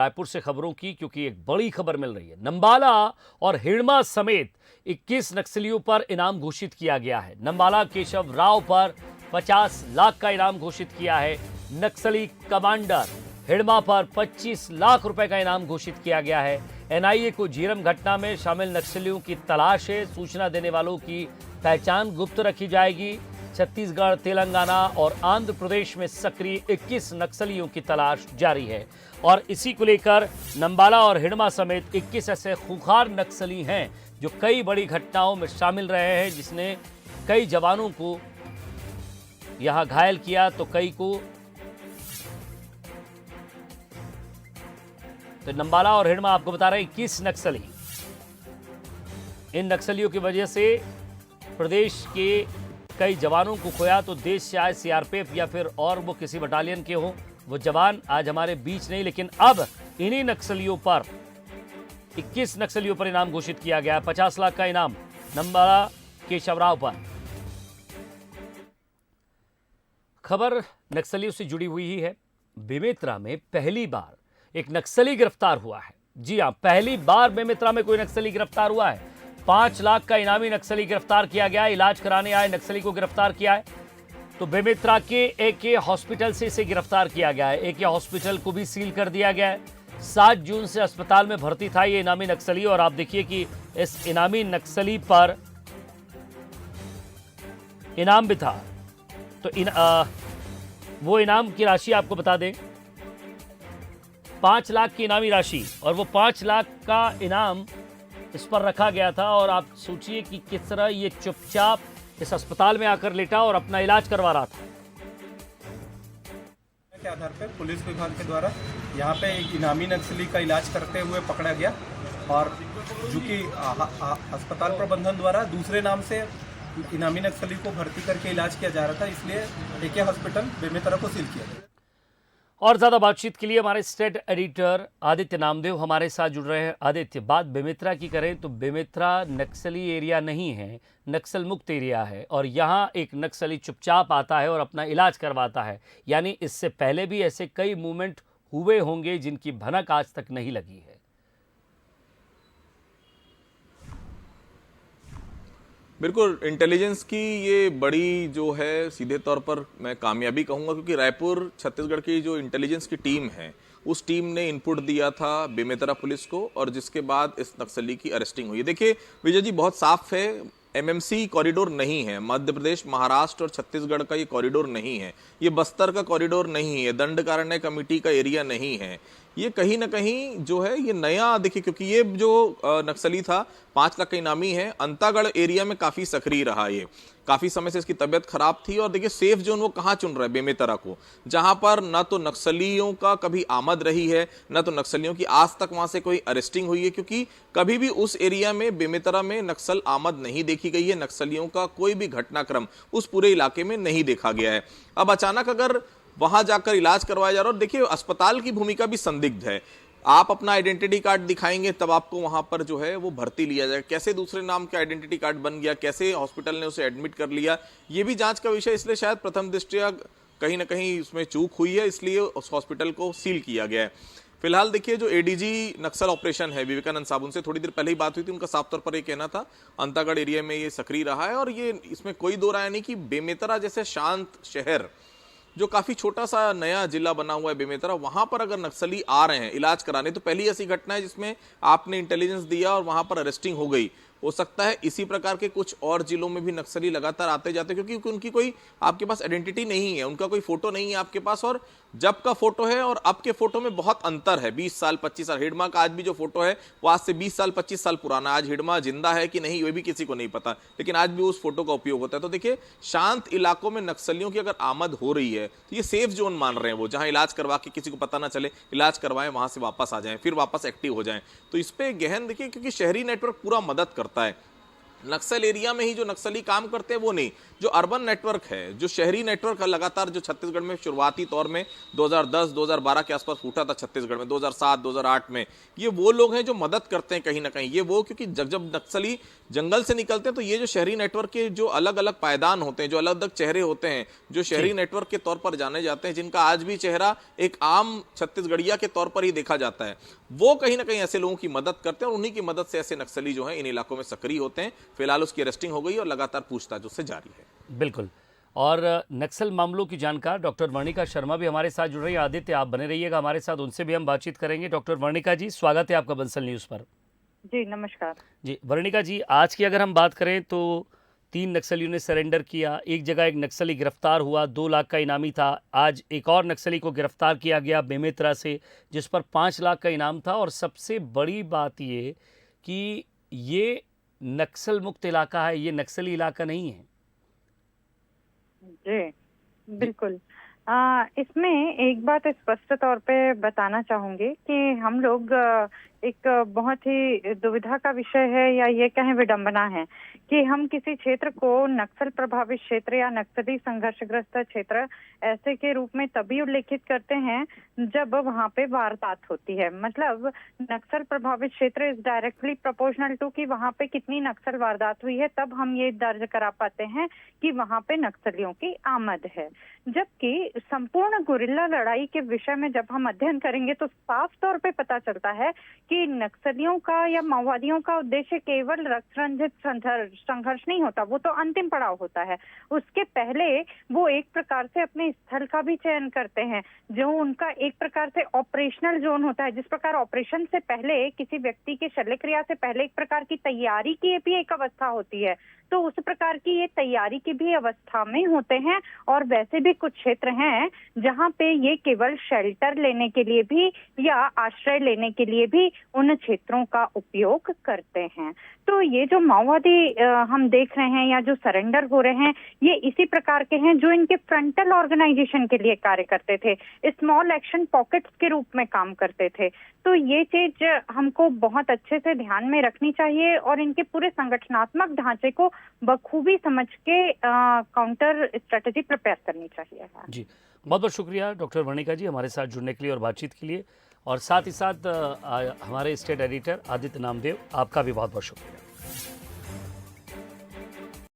रायपुर से खबरों की, क्योंकि एक बड़ी खबर मिल रही है। नंबाला और हिड़मा समेत 21 नक्सलियों पर इनाम घोषित किया गया है। नंबाला केशव राव पर 50 लाख का इनाम घोषित किया है। नक्सली कमांडर हिड़मा पर 25 लाख रुपए का इनाम घोषित किया गया है। एनआईए को झीरम घटना में शामिल नक्सलियों की तलाश है। सूचना देने वालों की पहचान गुप्त रखी जाएगी। छत्तीसगढ़, तेलंगाना और आंध्र प्रदेश में सक्रिय 21 नक्सलियों की तलाश जारी है और इसी को लेकर नंबाला और हिड़मा समेत 21 ऐसे खूंखार नक्सली हैं जो कई बड़ी घटनाओं में शामिल रहे हैं, जिसने कई जवानों को यहां घायल किया तो कई को। तो नंबाला और हिड़मा आपको बता रहे हैं 21 नक्सली। इन नक्सलियों की वजह से प्रदेश के कई जवानों को खोया, तो देश से आए सीआरपीएफ या फिर और वो किसी बटालियन के हों, वो जवान आज हमारे बीच नहीं। लेकिन अब इन्हीं नक्सलियों पर 21 नक्सलियों पर इनाम घोषित किया गया है। 50 लाख का इनाम नंबाला केशव राव पर। खबर नक्सलियों से जुड़ी हुई ही है। बेमेतरा में पहली बार एक नक्सली गिरफ्तार हुआ है। जी हां, पहली बार बेमेतरा में कोई नक्सली गिरफ्तार हुआ है। 5 लाख का इनामी नक्सली गिरफ्तार किया गया है। इलाज कराने आए नक्सली को गिरफ्तार किया है। तो बेमेतरा के एके हॉस्पिटल से इसे गिरफ्तार किया गया है। एके हॉस्पिटल को भी सील कर दिया गया है। 7 जून से अस्पताल में भर्ती था ये इनामी नक्सली और आप देखिए कि इस इनामी नक्सली पर इनाम भी था। तो वो इनाम की राशि आपको बता दें, 5 लाख की इनामी राशि, और वो 5 लाख का इनाम इस पर रखा गया था। और आप सोचिए कि किस तरह ये चुपचाप इस अस्पताल में आकर लेटा और अपना इलाज करवा रहा था। के आधार पर पुलिस विभाग के द्वारा यहाँ पे एक इनामी नक्सली का इलाज करते हुए पकड़ा गया और जो कि अस्पताल प्रबंधन द्वारा दूसरे नाम से इनामी नक्सली को भर्ती करके इलाज किया जा रहा था, इसलिए एके हॉस्पिटल बेमेतरा को सील किया गया। और ज्यादा बातचीत के लिए हमारे स्टेट एडिटर आदित्य नामदेव हमारे साथ जुड़ रहे हैं। आदित्य, बात बेमेतरा की करें तो बेमेतरा नक्सली एरिया नहीं है, नक्सल मुक्त एरिया है और यहाँ एक नक्सली चुपचाप आता है और अपना इलाज करवाता है। यानी इससे पहले भी ऐसे कई मूवमेंट हुए होंगे जिनकी भनक आज तक नहीं लगी है। बिल्कुल, इंटेलिजेंस की ये बड़ी जो है सीधे तौर पर मैं कामयाबी कहूंगा, क्योंकि रायपुर छत्तीसगढ़ की जो इंटेलिजेंस की टीम है उस टीम ने इनपुट दिया था बेमेतरा पुलिस को और जिसके बाद इस नक्सली की अरेस्टिंग हुई। देखिए विजय जी, बहुत साफ है, एमएमसी कॉरिडोर नहीं है। मध्य प्रदेश, महाराष्ट्र और छत्तीसगढ़ का ये कॉरिडोर नहीं है, ये बस्तर का कॉरिडोर नहीं है, दंडकारण्य कमेटी का एरिया नहीं है। ये कहीं ना कहीं जो है ये नया, देखिए क्योंकि ये जो नक्सली था 5 लाख का इनामी है, अंतागढ़ एरिया में काफी सक्रिय रहा। ये काफी समय से इसकी तबियत खराब थी और देखिए सेफ जोन वो कहां चुन रहा है, बेमेतरा को, जहां पर ना तो नक्सलियों का कभी आमद रही है, ना तो नक्सलियों की आज तक वहां से कोई अरेस्टिंग हुई है, क्योंकि कभी भी उस एरिया में बेमेतरा में नक्सल आमद नहीं देखी गई है। नक्सलियों का कोई भी घटनाक्रम उस पूरे इलाके में नहीं देखा गया है। अब अचानक अगर वहां जाकर इलाज करवाया जा रहा है, और देखिए अस्पताल की भूमिका भी संदिग्ध है। आप अपना आइडेंटिटी कार्ड दिखाएंगे तब आपको वहां पर जो है वो भर्ती लिया जाएगा। कैसे दूसरे नाम का आइडेंटिटी कार्ड बन गया, कैसे हॉस्पिटल ने उसे एडमिट कर लिया, ये भी जांच का विषय। इसलिए शायद प्रथम दृष्टया कहीं ना कहीं उसमें चूक हुई है, इसलिए उस हॉस्पिटल को सील किया गया है। फिलहाल देखिए जो एडीजी नक्सल ऑपरेशन है विवेकानंद साहब, उनसे थोड़ी देर पहले ही बात हुई थी, उनका साफ तौर पर ये कहना था अंतागढ़ एरिया में ये सक्रिय रहा है और ये इसमें कोई दो राय नहीं कि बेमेतरा जैसे शांत शहर, जो काफी छोटा सा नया जिला बना हुआ है बेमेतरा, वहां पर अगर नक्सली आ रहे हैं इलाज कराने, तो पहली ऐसी घटना है जिसमें आपने इंटेलिजेंस दिया और वहां पर अरेस्टिंग हो गई। हो सकता है इसी प्रकार के कुछ और जिलों में भी नक्सली लगातार आते जाते, क्योंकि उनकी कोई आपके पास आइडेंटिटी नहीं है, उनका कोई फोटो नहीं है आपके पास, और जब का फोटो है और अब के फोटो में बहुत अंतर है। 20 साल 25 साल, हिड़मा का आज भी जो फोटो है वो आज से 20 साल 25 साल पुराना। आज हिड़मा जिंदा है कि नहीं ये भी किसी को नहीं पता, लेकिन आज भी उस फोटो का उपयोग होता है। तो देखिए शांत इलाकों में नक्सलियों की अगर आमद हो रही है तो ये सेफ जोन मान रहे हैं वो, जहां इलाज करवा के किसी को पता ना चले, इलाज करवाएं, वहां से वापस आ जाएं, फिर वापस एक्टिव हो जाएं। तो इस पे गहन देखिए, क्योंकि शहरी नेटवर्क पूरा मदद करता है। नक्सल एरिया में ही जो नक्सली काम करते हैं वो नहीं, जो अर्बन नेटवर्क है, जो शहरी नेटवर्क है लगातार जो छत्तीसगढ़ में शुरुआती तौर में 2010-2012 के आसपास फूटा था छत्तीसगढ़ में, 2007-2008 में, ये वो लोग हैं जो मदद करते हैं कहीं ना कहीं। ये वो क्योंकि जब नक्सली जंगल से निकलते हैं तो ये जो शहरी नेटवर्क के जो अलग अलग पायदान होते हैं, जो अलग अलग चेहरे होते हैं, जो शहरी नेटवर्क के तौर पर जाने जाते हैं, जिनका आज भी चेहरा एक आम छत्तीसगढ़िया के तौर पर ही देखा जाता है, वो कहीं ना कहीं ऐसे लोगों की मदद करते हैं और उन्हीं की मदद से ऐसे नक्सली जो हैं इन इलाकों में सक्रिय होते हैं। फिलहाल उसकी अरेस्टिंग हो गई और लगातार पूछताछ उससे जारी है। बिल्कुल। और नक्सल मामलों की जानकार डॉक्टर वर्णिका शर्मा भी हमारे साथ जुड़ रही है। आदित्य, आप बने रहिएगा हमारे साथ, उनसे भी हम बातचीत करेंगे। डॉक्टर वर्णिका जी, स्वागत है आपका बंसल न्यूज़ पर। जी नमस्कार। जी वर्णिका जी, आज की अगर हम बात करें तो 3 नक्सलियों ने सरेंडर किया, एक जगह एक नक्सली गिरफ्तार हुआ, 2 लाख का इनामी था। आज एक और नक्सली को गिरफ्तार किया गया बेमेतरा से, जिस पर 5 लाख का इनाम था। और सबसे बड़ी बात ये कि ये नक्सल मुक्त इलाका है, ये नक्सली इलाका नहीं है। जी बिल्कुल। इसमें एक बात स्पष्ट तौर पे बताना चाहूंगी कि हम लोग एक बहुत ही दुविधा का विषय है या ये कहें विडंबना है कि हम किसी क्षेत्र को नक्सल प्रभावित क्षेत्र या नक्सली संघर्षग्रस्त क्षेत्र ऐसे के रूप में तभी उल्लेखित करते हैं जब वहाँ पे वारदात होती है। मतलब नक्सल प्रभावित क्षेत्र इज डायरेक्टली प्रोपोर्शनल टू कि वहाँ पे कितनी नक्सल वारदात हुई है, तब हम ये दर्ज करा पाते हैं कि वहाँ पे नक्सलियों की आमद है। जबकि संपूर्ण गुरिल्ला लड़ाई के विषय में जब हम अध्ययन करेंगे तो साफ तौर पे पता चलता है कि नक्सलियों का या माओवादियों का उद्देश्य केवल रक्त रंजित संघर्ष नहीं होता, वो तो अंतिम पड़ाव होता है। उसके पहले वो एक प्रकार से अपने स्थल का भी चयन करते हैं, जो उनका एक प्रकार से ऑपरेशनल जोन होता है। जिस प्रकार ऑपरेशन से पहले किसी व्यक्ति के शल्य क्रिया से पहले एक प्रकार की तैयारी की भी एक अवस्था होती है, तो उस प्रकार की ये तैयारी की भी अवस्था में होते हैं। और वैसे भी कुछ क्षेत्र हैं जहां पे ये केवल शेल्टर लेने के लिए भी या आश्रय लेने के लिए भी उन क्षेत्रों का उपयोग करते हैं। तो ये जो माओवादी हम देख रहे हैं या जो सरेंडर हो रहे हैं, ये इसी प्रकार के हैं जो इनके फ्रंटल ऑर्गेनाइजेशन के लिए कार्य करते थे, स्मॉल एक्शन पॉकेट्स के रूप में काम करते थे। तो ये चीज हमको बहुत अच्छे से ध्यान में रखनी चाहिए और इनके पूरे संगठनात्मक ढांचे को बखूबी समझ के काउंटर स्ट्रेटेजी प्रिपेयर करनी चाहिए। जी बहुत बहुत शुक्रिया डॉक्टर वर्णिका जी हमारे साथ जुड़ने के लिए और बातचीत के लिए। और साथ ही साथ हमारे स्टेट एडिटर आदित्य नामदेव, आपका भी बहुत बहुत शुक्रिया।